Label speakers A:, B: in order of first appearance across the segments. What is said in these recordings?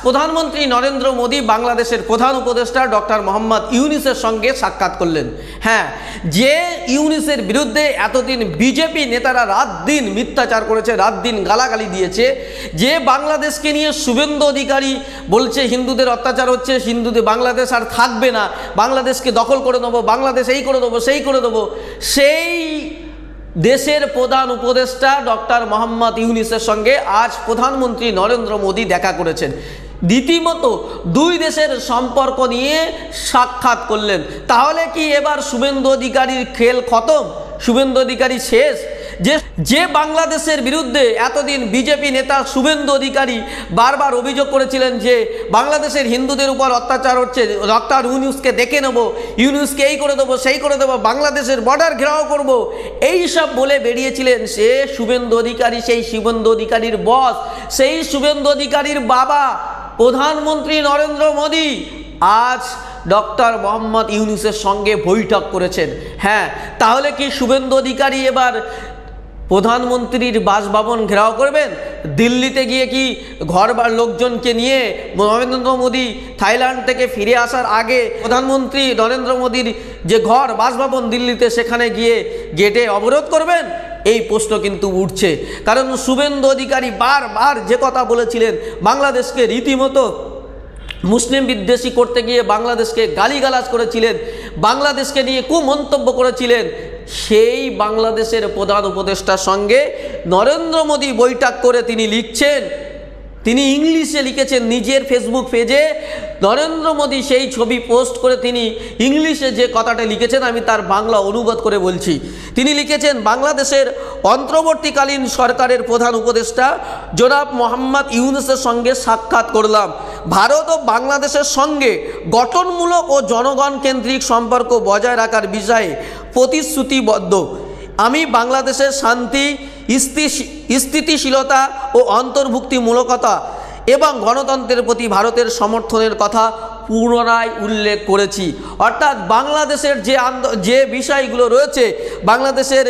A: প্রধানমন্ত্রী নরেন্দ্র মোদী বাংলাদেশের প্রধান উপদেষ্টা ডক্টর মোহাম্মদ ইউনূসের সঙ্গে সাক্ষাৎ করলেন। হ্যাঁ, যে ইউনূসের বিরুদ্ধে এতদিন বিজেপি নেতারা রাত দিন মিথ্যাচার করেছে, রাত দিন গালাগালি দিয়েছে, যে বাংলাদেশকে নিয়ে শুভেন্দু অধিকারী বলছে হিন্দুদের অত্যাচার হচ্ছে, হিন্দুদের বাংলাদেশ আর থাকবে না, বাংলাদেশকে দখল করে নেবো, বাংলাদেশ এই করে দেবো সেই করে দেবো, সেই দেশের প্রধান উপদেষ্টা ডক্টর মোহাম্মদ ইউনূসের সঙ্গে আজ প্রধানমন্ত্রী নরেন্দ্র মোদী দেখা করেছেন। রীতিমতো দুই দেশের সম্পর্ক নিয়ে সাক্ষাৎ করলেন। তাহলে কি এবার শুভেন্দু অধিকারীর খেল খতম? শুভেন্দু অধিকারী শেষ? যে বাংলাদেশের বিরুদ্ধে এতদিন বিজেপি নেতা শুভেন্দু অধিকারী বারবার অভিযোগ করেছিলেন যে বাংলাদেশের হিন্দুদের উপর অত্যাচার হচ্ছে, ডক্টর ইউনূসকে দেখে নেব, ইউনূসকে এই করে দেবো সেই করে দেবো, বাংলাদেশের বর্ডার ঘেরাও করব, এই সব বলে বেরিয়েছিলেন সে শুভেন্দু অধিকারী, সেই শুভেন্দু অধিকারীর বস, সেই শুভেন্দু অধিকারীর বাবা প্রধানমন্ত্রী নরেন্দ্র মোদী আজ ডক্টর মোহাম্মদ ইউনূসের সঙ্গে বৈঠক করেছেন। হ্যাঁ, তাহলে কি শুভেন্দু অধিকারী এবার প্রধানমন্ত্রীর বাসভবন ঘেরাও করবেন? দিল্লিতে গিয়ে কি ঘরবার লোকজনকে নিয়ে নরেন্দ্র মোদী থাইল্যান্ড থেকে ফিরে আসার আগে প্রধানমন্ত্রী নরেন্দ্র মোদীর যে ঘর বাসভবন দিল্লিতে, সেখানে গিয়ে গেটে অবরোধ করবেন? এই প্রশ্ন কিন্তু উঠছে। কারণ শুভেন্দু অধিকারী বারবার যে কথা বলেছিলেন, বাংলাদেশকে রীতিমতো মুসলিম বিদ্বেষী করতে গিয়ে বাংলাদেশকে গালিগালাজ করেছিলেন, বাংলাদেশকে নিয়ে কুমন্তব্য করেছিলেন, সেই বাংলাদেশের প্রধান উপদেষ্টার সঙ্গে নরেন্দ্র মোদী বৈঠক করে তিনি লিখছেন, তিনি ইংলিশে লিখেছেন নিজের ফেসবুক পেজে, নরেন্দ্র মোদী সেই ছবি পোস্ট করে তিনি ইংলিশে যে কথাটা লিখেছেন আমি তার বাংলা অনুবাদ করে বলছি। তিনি লিখেছেন, বাংলাদেশের অন্তর্বর্তীকালীন সরকারের প্রধান উপদেষ্টা জনাব মোহাম্মদ ইউনূসের সঙ্গে সাক্ষাৎ করলাম। ভারত ও বাংলাদেশের সঙ্গে গঠনমূলক ও জনগণ কেন্দ্রিক সম্পর্ক বজায় রাখার বিষয়ে প্রতিশ্রুতিবদ্ধ। আমি বাংলাদেশের শান্তি, স্থিতিশীলতা ও অন্তর্ভুক্তিমূলকতা এবং গণতন্ত্রের প্রতি ভারতের সমর্থনের কথা পুনরায় উল্লেখ করেছি। অর্থাৎ বাংলাদেশের যে বিষয়গুলো রয়েছে, বাংলাদেশের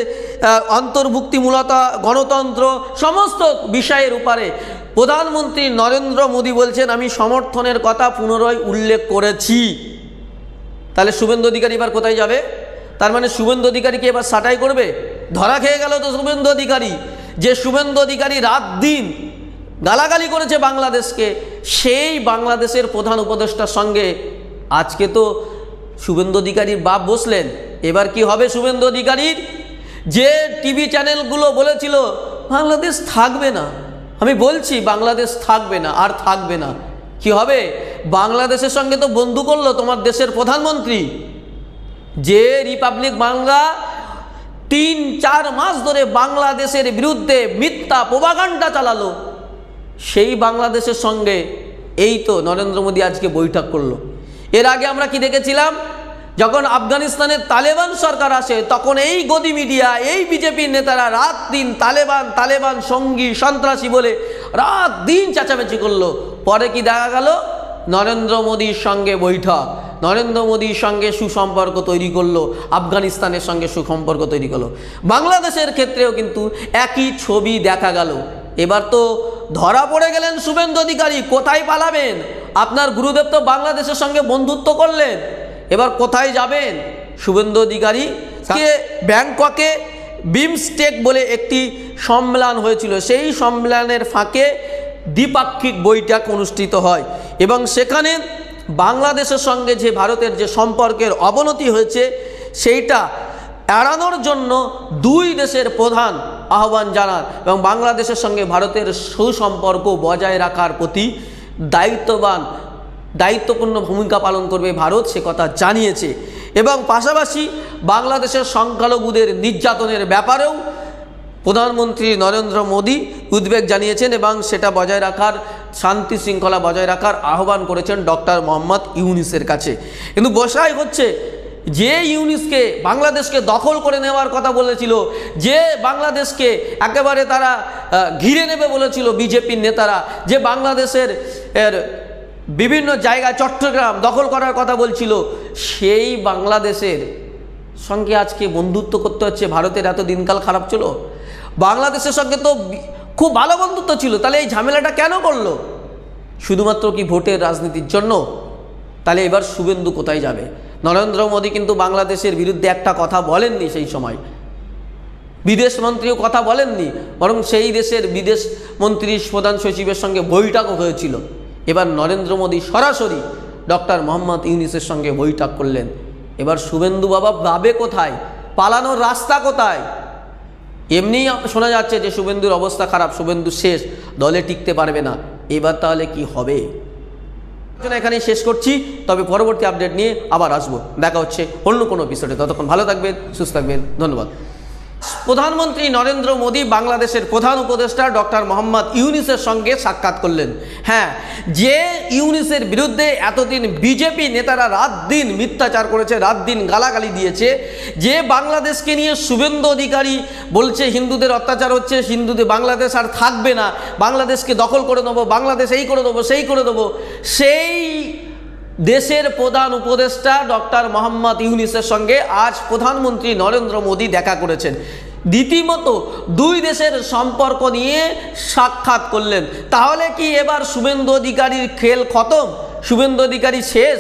A: অন্তর্ভুক্তিমূলতা, গণতন্ত্র, সমস্ত বিষয়ের উপরে প্রধানমন্ত্রী নরেন্দ্র মোদী বলছেন আমি সমর্থনের কথা পুনরায় উল্লেখ করেছি। তাহলে শুভেন্দু অধিকারী এবার কোথায় যাবে? তার মানে শুভেন্দু অধিকারীকে এবার সাটাই করবে? ধরা খেয়ে গেল তো শুভেন্দু অধিকারী। যে শুভেন্দু অধিকারী রাত দিন গালাগালি করেছে বাংলাদেশকে, সেই বাংলাদেশের প্রধান উপদেষ্টার সঙ্গে আজকে তো শুভেন্দু অধিকারীর বাপ বসলেন। এবার কি হবে শুভেন্দু অধিকারীর? যে টিভি চ্যানেলগুলো বলেছিল বাংলাদেশ থাকবে না, আমি বলছি বাংলাদেশ থাকবে না, আর থাকবে না, কি হবে? বাংলাদেশের সঙ্গে তো বন্ধু করলো তোমার দেশের প্রধানমন্ত্রী। যে রিপাবলিক বাংলা 3-4 মাস ধরে বাংলাদেশের বিরুদ্ধে মিথ্যা প্রোপাগান্ডা চালালো, সেই বাংলাদেশের সঙ্গে এই তো নরেন্দ্র মোদী আজকে বৈঠক করলো। এর আগে আমরা কি দেখেছিলাম? যখন আফগানিস্তানের তালেবান সরকার আসে, তখন এই গদি মিডিয়া, এই বিজেপির নেতারা রাত দিন তালেবান তালেবান সঙ্গী সন্ত্রাসী বলে রাত দিন চেঁচামেচি করলো। পরে কি দেখা গেল? নরেন্দ্র মোদীর সঙ্গে বৈঠক, নরেন্দ্র মোদীর সঙ্গে সুসম্পর্ক তৈরি করলো, আফগানিস্তানের সঙ্গে সুসম্পর্ক তৈরি করলো। বাংলাদেশের ক্ষেত্রেও কিন্তু একই ছবি দেখা গেল। এবার তো ধরা পড়ে গেলেন শুভেন্দু অধিকারী। কোথায় পালাবেন? আপনার গুরুদেব তো বাংলাদেশের সঙ্গে বন্ধুত্ব করলেন, এবার কোথায় যাবেন শুভেন্দু অধিকারী? ব্যাংককে বিমস্টেক বলে একটি সম্মেলন হয়েছিল, সেই সম্মেলনের ফাঁকে দ্বিপাক্ষিক বৈঠক অনুষ্ঠিত হয় এবং সেখানে বাংলাদেশের সঙ্গে যে ভারতের যে সম্পর্কের অবনতি হয়েছে সেইটা এড়ানোর জন্য দুই দেশের প্রধান আহ্বান জানান এবং বাংলাদেশের সঙ্গে ভারতের সুসম্পর্ক বজায় রাখার প্রতি দায়িত্বপূর্ণ ভূমিকা পালন করবে ভারত, সে কথা জানিয়েছে। এবং পাশাপাশি বাংলাদেশের সংখ্যালঘুদের নির্যাতনের ব্যাপারেও প্রধানমন্ত্রী নরেন্দ্র মোদী উদ্বেগ জানিয়েছেন এবং সেটা বজায় রাখার, শান্তি শৃঙ্খলা বজায় রাখার আহ্বান করেছেন ডক্টর মোহাম্মদ ইউনূসের কাছে। কিন্তু বসাই হচ্ছে, যে ইউনূসকে বাংলাদেশকে দখল করে নেওয়ার কথা বলেছিল, যে বাংলাদেশকে একেবারে তারা ঘিরে নেবে বলেছিল বিজেপির নেতারা, যে বাংলাদেশের বিভিন্ন জায়গায় চট্টগ্রাম দখল করার কথা বলছিল, সেই বাংলাদেশের সঙ্গে আজকে বন্ধুত্ব করতে হচ্ছে ভারতের। এত দিনকাল খারাপ ছিল, বাংলাদেশের সঙ্গে তো খুব ভালো বন্ধুত্ব ছিল, তাহলে এই ঝামেলাটা কেন করলো? শুধুমাত্র কি ভোটের রাজনীতির জন্য? তাহলে এবার শুভেন্দু কোথায় যাবে? নরেন্দ্র মোদী কিন্তু বাংলাদেশের বিরুদ্ধে একটা কথা বলেননি, সেই সময় বিদেশ মন্ত্রীও কথা বলেননি, বরং সেই দেশের বিদেশ মন্ত্রী প্রধান সচিবের সঙ্গে বৈঠকও হয়েছিল। এবার নরেন্দ্র মোদী সরাসরি ডক্টর মোহাম্মদ ইউনূসের সঙ্গে বৈঠক করলেন। এবার শুভেন্দু বাবা যাবে কোথায়? পালানোর রাস্তা কোথায়? এমনি শোনা যাচ্ছে যে শুভেন্দুর অবস্থা খারাপ, শুভেন্দু শেষ, দলে টিকতে পারবে না। এবার তাহলে কি হবে? এখানেই শেষ করছি, তবে পরবর্তী আপডেট নিয়ে আবার আসবো। দেখা হচ্ছে অন্য কোনো এপিসোডে। ততক্ষণ ভালো থাকবেন, সুস্থ থাকবেন, ধন্যবাদ। প্রধানমন্ত্রী নরেন্দ্র মোদী বাংলাদেশের প্রধান উপদেষ্টা ডক্টর মোহাম্মদ ইউনূসের সঙ্গে সাক্ষাৎ করলেন। হ্যাঁ, যে ইউনূসের বিরুদ্ধে এতদিন বিজেপি নেতারা রাত দিন মিথ্যাচার করেছে, রাত দিন গালাগালি দিয়েছে, যে বাংলাদেশকে নিয়ে শুভেন্দু অধিকারী বলছে হিন্দুদের অত্যাচার হচ্ছে, হিন্দুদের বাংলাদেশ আর থাকবে না, বাংলাদেশকে দখল করে দেবো, বাংলাদেশ এই করে দেবো, সেই করে দেবো, সেই দেশের প্রধান উপদেষ্টা ডক্টর মোহাম্মদ ইউনূসের সঙ্গে আজ প্রধানমন্ত্রী নরেন্দ্র মোদী দেখা করেছেন। রীতিমতো দুই দেশের সম্পর্ক নিয়ে সাক্ষাৎ করলেন। তাহলে কি এবার শুভেন্দু অধিকারীর খেল খতম? শুভেন্দু অধিকারী শেষ?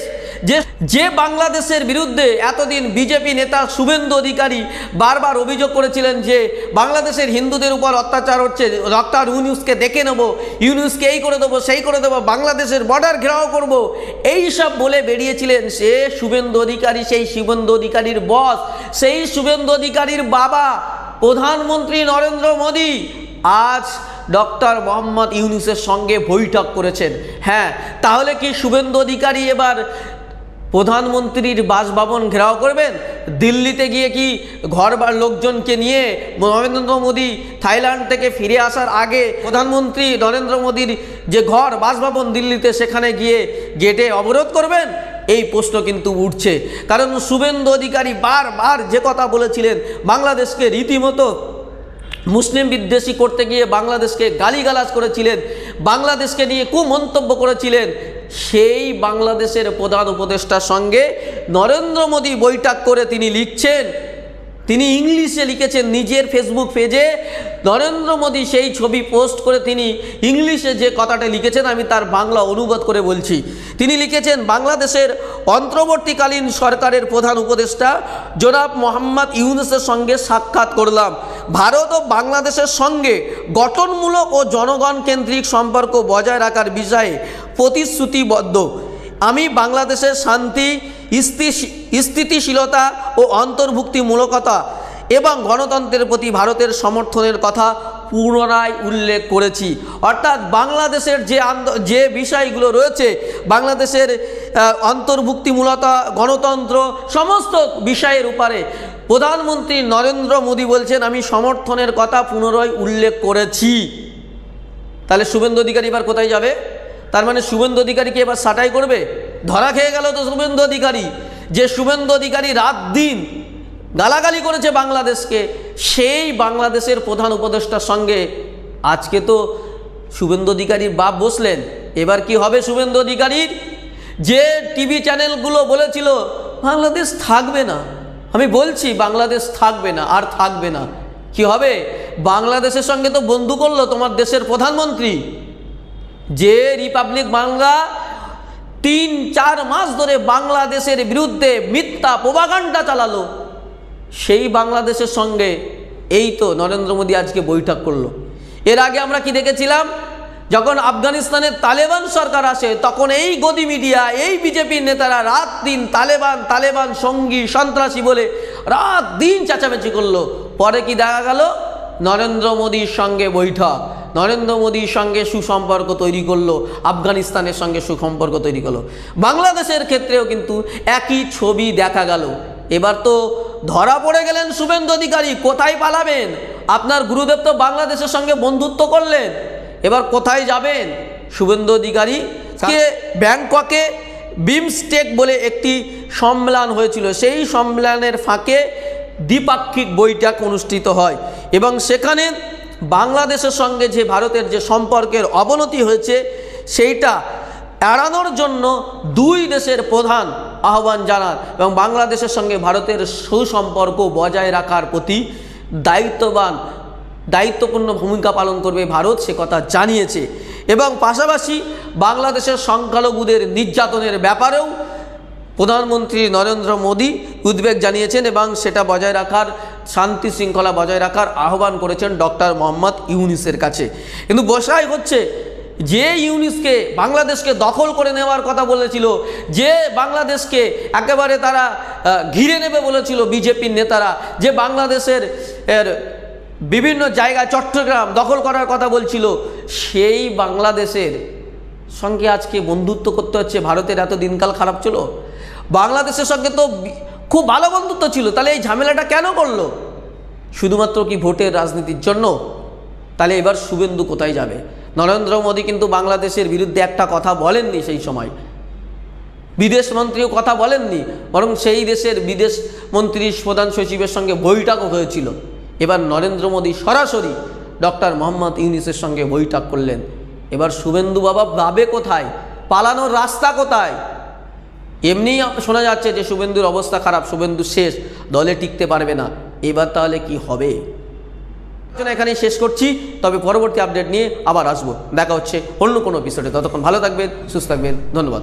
A: যে বাংলাদেশের বিরুদ্ধে এতদিন বিজেপি নেতা শুভেন্দু অধিকারী বারবার অভিযোগ করেছিলেন যে বাংলাদেশের হিন্দুদের উপর অত্যাচার হচ্ছে, ডক্টর ইউনূসকে দেখে নেব, ইউনূসকে এই করে দেবো, সেই করে দেবো, বাংলাদেশের বর্ডার ঘেরাও করব, এই সব বলে বেরিয়েছিলেন। সে শুভেন্দু অধিকারী, সেই শুভেন্দু অধিকারীর বস, সেই শুভেন্দু অধিকারীর বাবা প্রধানমন্ত্রী নরেন্দ্র মোদী আজ ডক্টর মোহাম্মদ ইউনূসের সঙ্গে বৈঠক করেছেন। হ্যাঁ, তাহলে কি শুভেন্দু অধিকারী এবার প্রধানমন্ত্রীর বাসভবন ঘেরাও করবেন? দিল্লিতে গিয়ে কি ঘর বা লোকজনকে নিয়ে নরেন্দ্র মোদী থাইল্যান্ড থেকে ফিরে আসার আগে প্রধানমন্ত্রী নরেন্দ্র মোদীর যে ঘর বাসভবন দিল্লিতে, সেখানে গিয়ে গেটে অবরোধ করবেন? এই প্রশ্ন কিন্তু উঠছে। কারণ শুভেন্দু অধিকারী বারবার যে কথা বলেছিলেন, বাংলাদেশকে রীতিমতো মুসলিম বিদ্বেষী করতে গিয়ে বাংলাদেশকে গালিগালাজ করেছিলেন, বাংলাদেশকে নিয়ে কুমন্তব্য করেছিলেন, সেই বাংলাদেশের প্রধান উপদেষ্টার সঙ্গে নরেন্দ্র মোদী বৈঠক করে তিনি লিখছেন, তিনি ইংলিশে লিখেছেন নিজের ফেসবুক পেজে। নরেন্দ্র মোদী সেই ছবি পোস্ট করে তিনি ইংলিশে যে কথাটা লিখেছেন আমি তার বাংলা অনুবাদ করে বলছি। তিনি লিখেছেন, বাংলাদেশের অন্তর্বর্তীকালীন সরকারের প্রধান উপদেষ্টা জনাব মোহাম্মদ ইউনূসের সঙ্গে সাক্ষাৎ করলাম। ভারত ও বাংলাদেশের সঙ্গে গঠনমূলক ও জনগণ কেন্দ্রিক সম্পর্ক বজায় রাখার বিষয়ে প্রতিশ্রুতিবদ্ধ। আমি বাংলাদেশের শান্তি, স্থিতিশীলতা ও অন্তর্ভুক্তিমূলকতা এবং গণতন্ত্রের প্রতি ভারতের সমর্থনের কথা পুনরায় উল্লেখ করেছি। অর্থাৎ বাংলাদেশের যে বিষয়গুলো রয়েছে, বাংলাদেশের অন্তর্ভুক্তিমূলতা, গণতন্ত্র, সমস্ত বিষয়ের উপরে প্রধানমন্ত্রী নরেন্দ্র মোদী বলছেন আমি সমর্থনের কথা পুনরায় উল্লেখ করেছি। তাহলে শুভেন্দু অধিকারী এবার কোথায় যাবে? তার মানে শুভেন্দু অধিকারীকে এবার সাটাই করবে? ধরা খেয়ে গেল তো শুভেন্দু অধিকারী। যে শুভেন্দু অধিকারী রাত দিন গালাগালি করেছে বাংলাদেশকে, সেই বাংলাদেশের প্রধান উপদেষ্টার সঙ্গে আজকে তো শুভেন্দু অধিকারীর বাপ বসলেন। এবার কি হবে শুভেন্দু অধিকারীর? যে টিভি চ্যানেলগুলো বলেছিল বাংলাদেশ থাকবে না, আমি বলছি বাংলাদেশ থাকবে না, আর থাকবে না, কি হবে? বাংলাদেশের সঙ্গে তো বন্ধু করলো তোমার দেশের প্রধানমন্ত্রী। যে রিপাবলিক বাংলা 3-4 মাস ধরে বাংলাদেশের বিরুদ্ধে মিথ্যা প্রোপাগান্ডা চালালো, সেই বাংলাদেশের সঙ্গে এই তো নরেন্দ্র মোদী আজকে বৈঠক করলো। এর আগে আমরা কি দেখেছিলাম? যখন আফগানিস্তানের তালেবান সরকার আসে, তখন এই গদি মিডিয়া, এই বিজেপির নেতারা রাত দিন তালেবান তালেবান সঙ্গী সন্ত্রাসী বলে রাত দিন চেঁচামেচি করলো। পরে কি দেখা গেল? নরেন্দ্র মোদীর সঙ্গে বৈঠক, নরেন্দ্র মোদীর সঙ্গে সুসম্পর্ক তৈরি করলো, আফগানিস্তানের সঙ্গে সুসম্পর্ক তৈরি করলো। বাংলাদেশের ক্ষেত্রেও কিন্তু একই ছবি দেখা গেল। এবার তো ধরা পড়ে গেলেন শুভেন্দু অধিকারী। কোথায় পালাবেন? আপনার গুরুদেব তো বাংলাদেশের সঙ্গে বন্ধুত্ব করলেন, এবার কোথায় যাবেন শুভেন্দু অধিকারী? ব্যাংককে বিমস্টেক বলে একটি সম্মেলন হয়েছিল, সেই সম্মেলনের ফাঁকে দ্বিপাক্ষিক বৈঠক অনুষ্ঠিত হয় এবং সেখানে বাংলাদেশের সঙ্গে যে ভারতের যে সম্পর্কের অবনতি হয়েছে সেইটা এড়ানোর জন্য দুই দেশের প্রধান আহ্বান জানান এবং বাংলাদেশের সঙ্গে ভারতের সুসম্পর্ক বজায় রাখার প্রতি দায়িত্বপূর্ণ ভূমিকা পালন করবে ভারত, সে কথা জানিয়েছে। এবং পাশাপাশি বাংলাদেশের সংখ্যালঘুদের নির্যাতনের ব্যাপারেও প্রধানমন্ত্রী নরেন্দ্র মোদী উদ্বেগ জানিয়েছেন এবং সেটা বজায় রাখার, শান্তি শৃঙ্খলা বজায় রাখার আহ্বান করেছেন ডক্টর মোহাম্মদ ইউনূসের কাছে। কিন্তু বসাই হচ্ছে, যে ইউনূসকে বাংলাদেশকে দখল করে নেওয়ার কথা বলেছিল, যে বাংলাদেশকে একেবারে তারা ঘিরে নেবে বলেছিল বিজেপির নেতারা, যে বাংলাদেশের বিভিন্ন জায়গা চট্টগ্রাম দখল করার কথা বলছিল, সেই বাংলাদেশের সঙ্গে আজকে বন্ধুত্ব করতে হচ্ছে ভারতের। এত দিনকাল খারাপ ছিল, বাংলাদেশের সঙ্গে তো খুব ভালো বন্ধুত্ব ছিল, তাহলে এই ঝামেলাটা কেন করলো? শুধুমাত্র কি ভোটের রাজনীতির জন্য? তাহলে এবার শুভেন্দু কোথায় যাবে? নরেন্দ্র মোদী কিন্তু বাংলাদেশের বিরুদ্ধে একটা কথা বলেননি, সেই সময় বিদেশমন্ত্রীও কথা বলেননি, বরং সেই দেশের বিদেশ মন্ত্রী প্রধান সচিবের সঙ্গে বৈঠকও হয়েছিল। এবার নরেন্দ্র মোদী সরাসরি ডক্টর মোহাম্মদ ইউনূসের সঙ্গে বৈঠক করলেন। এবার শুভেন্দু বাবা ভাবে কোথায়, পালানোর রাস্তা কোথায়? এমনিই শোনা যাচ্ছে যে শুভেন্দুর অবস্থা খারাপ, শুভেন্দু শেষ, দলে টিকতে পারবে না। এবার তাহলে কি হবে? এখানেই শেষ করছি, তবে পরবর্তী আপডেট নিয়ে আবার আসবো। দেখা হচ্ছে অন্য কোনো এপিসোডে। ততক্ষণ ভালো থাকবেন, সুস্থ থাকবেন, ধন্যবাদ।